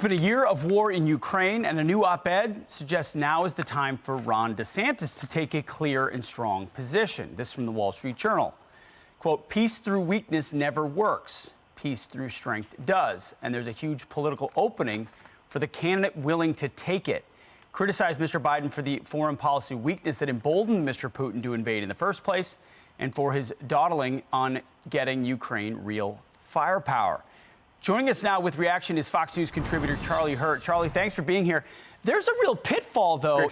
Been a year of war in Ukraine, and a new op-ed suggests now is the time for Ron DeSantis to take a clear and strong position. This from the Wall Street Journal. Quote, peace through weakness never works. Peace through strength does. And there's a huge political opening for the candidate willing to take it. Criticized Mr. Biden for the foreign policy weakness that emboldened Mr. Putin to invade in the first place, and for his dawdling on getting Ukraine real firepower. Joining us now with reaction is Fox News contributor Charlie Hurt. Charlie, thanks for being here. There's a real pitfall, though.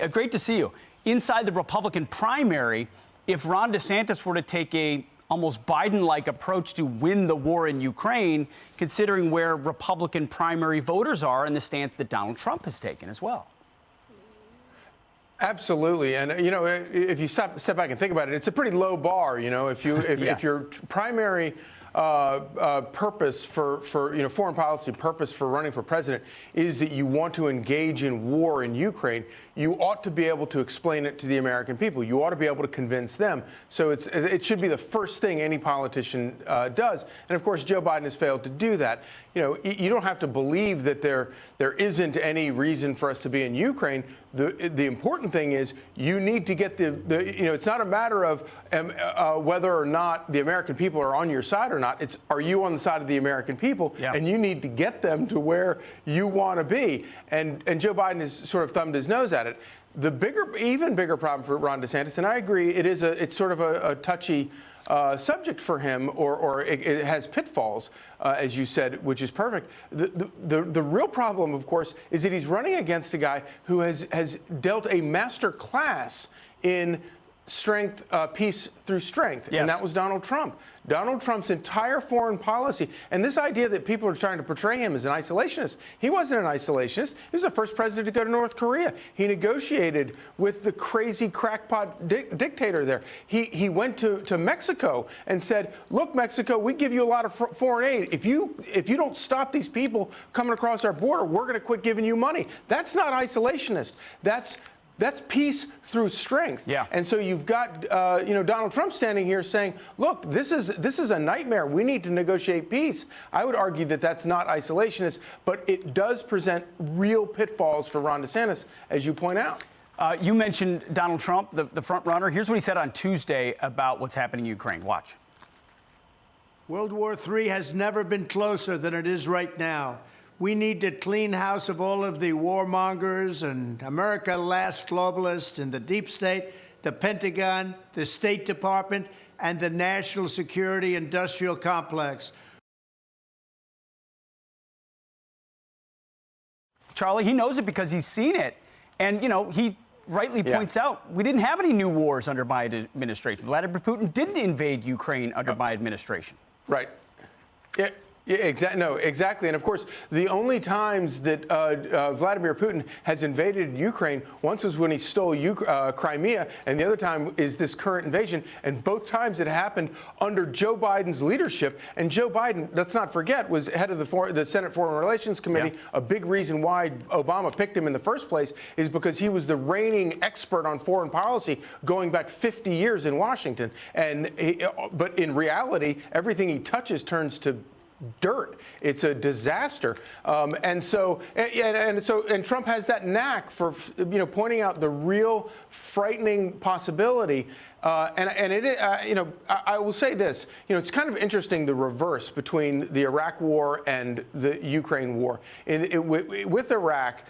Great to see you. Inside the Republican primary, if Ron DeSantis were to take a almost Biden-like approach to win the war in Ukraine, considering where Republican primary voters are and the stance that Donald Trump has taken as well. Absolutely. And, you know, if you step back and think about it, it's a pretty low bar. You know, if your primary purpose for foreign policy purpose for running for president is that you want to engage in war in Ukraine, you ought to be able to explain it to the American people. You ought to be able to convince them. So it should be the first thing any politician does. And of course, Joe Biden has failed to do that. You know, you don't have to believe that there isn't any reason for us to be in Ukraine. The important thing is you need to get it's not a matter of whether or not the American people are on your side or not. It's, are you on the side of the American people? Yeah. And you need to get them to where you want to be. And Joe Biden has sort of thumbed his nose at it. The even bigger problem for Ron DeSantis, and I agree, it's sort of a touchy subject for him, or it has pitfalls, as you said, which is perfect. The real problem, of course, is that he's running against a guy who has dealt a master class in strength, peace through strength. Yes. And that was Donald Trump. Donald Trump's entire foreign policy, and this idea that people are trying to portray him as an isolationist, he wasn't an isolationist. He was the first president to go to North Korea. He negotiated with the crazy crackpot dictator there. He went to Mexico and said, look, Mexico, we give you a lot of foreign aid. If you don't stop these people coming across our border, we're going to quit giving you money. That's not isolationist. That's peace through strength. Yeah. And so you've got, Donald Trump standing here saying, look, this is a nightmare. We need to negotiate peace. I would argue that that's not isolationist, but it does present real pitfalls for Ron DeSantis, as you point out. You mentioned Donald Trump, the front runner. Here's what he said on Tuesday about what's happening in Ukraine. Watch. World War III has never been closer than it is right now. We need to clean house of all of the warmongers and America last globalists in the deep state, the Pentagon, the State Department, and the national security industrial complex. Charlie, he knows it because he's seen it. And, he rightly points out we didn't have any new wars under my administration. Vladimir Putin didn't invade Ukraine under my administration. Right. Yeah. Yeah, exactly. And of course, the only times that Vladimir Putin has invaded Ukraine, once was when he stole Crimea, and the other time is this current invasion. And both times it happened under Joe Biden's leadership. And Joe Biden, let's not forget, was head of the Senate Foreign Relations Committee. Yeah. A big reason why Obama picked him in the first place is because he was the reigning expert on foreign policy going back 50 years in Washington. But in reality, everything he touches turns to dirt. It's a disaster. And Trump has that knack for, pointing out the real frightening possibility. I will say this, it's kind of interesting, the reverse between the Iraq war and the Ukraine war. With Iraq,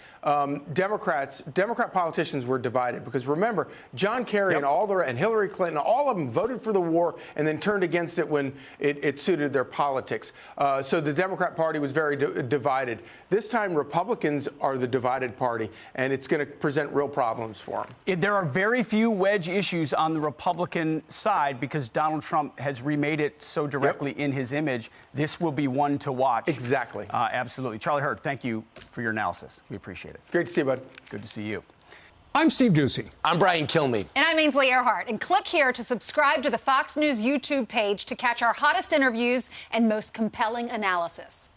Democrat politicians were divided because, remember, John Kerry and Hillary Clinton, all of them voted for the war and then turned against it when it suited their politics. So the Democrat Party was very divided. This time, Republicans are the divided party, and it's going to present real problems for them. There are very few wedge issues on the Republican side because Donald Trump has remade it so directly in his image. This will be one to watch. Exactly. Absolutely. Charlie Hurt, thank you for your analysis. We appreciate it. Great to see you, bud. Good to see you. I'm Steve Doocy. I'm Brian Kilmeade. And I'm Ainsley Earhart. And click here to subscribe to the Fox News YouTube page to catch our hottest interviews and most compelling analysis.